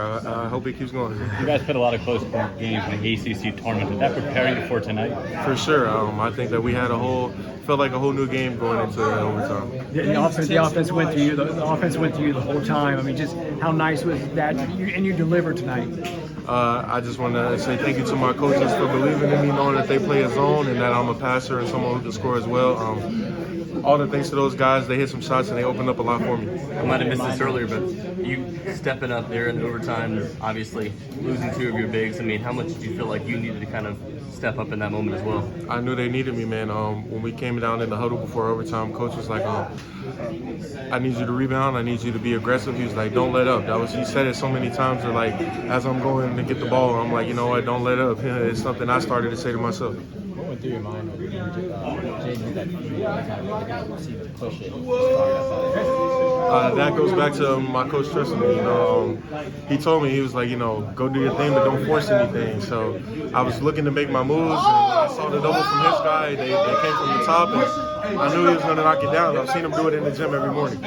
I hope it keeps going. You guys played a lot of close games in the ACC tournament. Did that prepare you for tonight? For sure. I think that we had felt like a whole new game going into overtime. The offense went through you. The offense went through you the whole time. I mean, just how nice was that? And you delivered tonight. I just want to say thank you to my coaches for believing in me, knowing that they play a zone and that I'm a passer and someone who can score as well. All the thanks to those guys. They hit some shots and they opened up a lot for me. I might have missed this earlier, but you stepping up there in overtime, obviously losing two of your bigs. I mean, how much did you feel like you needed to kind of step up in that moment as well? I knew they needed me, man. When we came down in the huddle before overtime, coach was like, I need you to rebound. I need you to be aggressive. He was like, don't let up. He said it so many times. Or like, as I'm going to get the ball, I'm like, you know what? Don't let up. It's something I started to say to myself. What went through your mind when Jay knew that you to push it? That goes back to my coach trusting me. He told me, he was like, go do your thing, but don't force anything. So I was looking to make my moves, and I saw the double from his guy. They came from the top, and I knew he was going to knock it down. I've seen him do it in the gym every morning.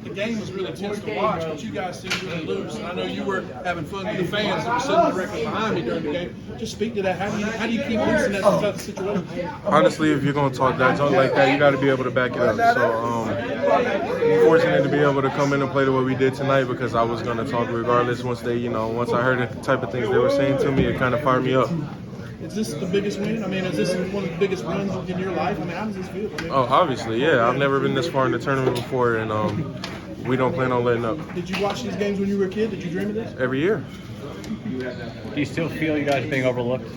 The game was really tense to watch, but you guys seemed really loose. And I know you were having fun with the fans that were sitting directly behind me during the game. Just speak to that. How do you keep loose in that tough situation? Honestly, if you're going to talk that junk like that, you got to be able to back it up. So, fortunate to be able to come in and play the way we did tonight because I was going to talk regardless. Once I heard the type of things they were saying to me, it kind of fired me up. Is this the biggest win? I mean, is this one of the biggest runs in your life? I mean, how does this feel? I mean, Obviously, yeah. I've never been this far in the tournament before, and we don't plan on letting up. Did you watch these games when you were a kid? Did you dream of this? Every year. Do you still feel you guys are being overlooked?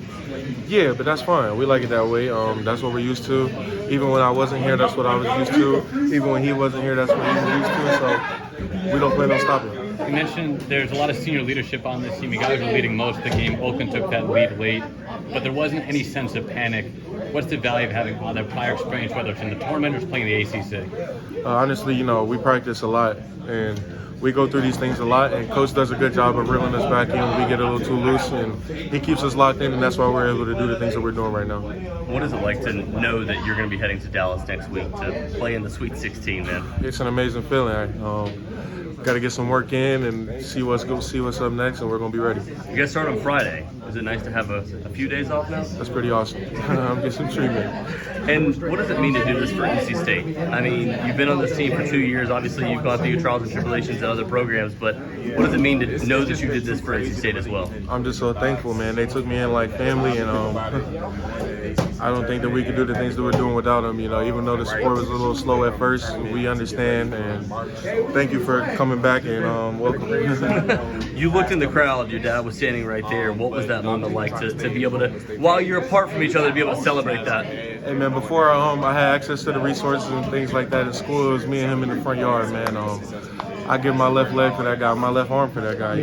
Yeah, but that's fine. We like it that way. That's what we're used to. Even when I wasn't here, that's what I was used to. Even when he wasn't here, that's what he was used to. So we don't plan on stopping. You mentioned there's a lot of senior leadership on this team. You guys are leading most of the game. Oakland took that lead late, but there wasn't any sense of panic. What's the value of having all that prior experience, whether it's in the tournament or playing the ACC? Honestly, we practice a lot, and we go through these things a lot, and Coach does a good job of reeling us back in. We get a little too loose, and he keeps us locked in, and that's why we're able to do the things that we're doing right now. What is it like to know that you're going to be heading to Dallas next week to play in the Sweet 16, man? It's an amazing feeling. Got to get some work in and see what's up next, and we're going to be ready. You guys start on Friday. Is it nice to have a few days off now? That's pretty awesome. I'm getting some treatment. And what does it mean to do this for NC State? I mean, you've been on this team for 2 years. Obviously, you've gone through your trials and tribulations at other programs, but what does it mean to know that you did this for NC State as well? I'm just so thankful, man. They took me in like family, and I don't think that we could do the things that we're doing without them. Even though the sport was a little slow at first, we understand, and thank you for coming back and welcome. You looked in the crowd. Your dad was standing right there. What was that moment like to be able to, while you're apart from each other, to be able to celebrate that? Hey, man, before I had access to the resources and things like that in school, it was me and him in the front yard, man. I give my left leg for that guy, my left arm for that guy,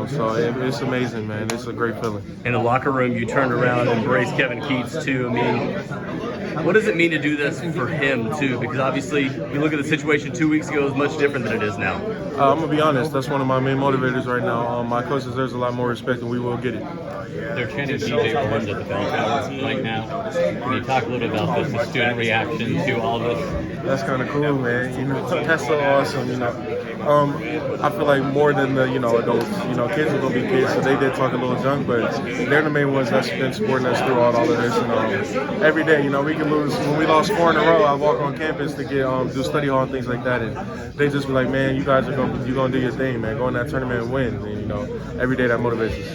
So it's amazing, man. It's a great feeling. In the locker room, you turned around and embraced Kevin Keats, too. I mean, what does it mean to do this for him, too? Because obviously, you look at the situation 2 weeks ago, it's much different than it is now. I'm going to be honest. That's one of my main motivators right now. My coach deserves a lot more respect, and we will get it. They're chanting DJ Owens at the bell tower right now. Can you talk a little bit about this, the student reaction to all this? That's kind of cool, man. That's so awesome, I feel like more than the, adults, kids are going to be kids, so they did talk a little junk, but they're the main ones that's been supporting us throughout all of this. And every day, we can lose. When we lost 4 in a row, I walk on campus to get do study hall and things like that, and they just be like, man, you guys are going to do your thing, man. Go in that tournament and win. And, every day that motivates us.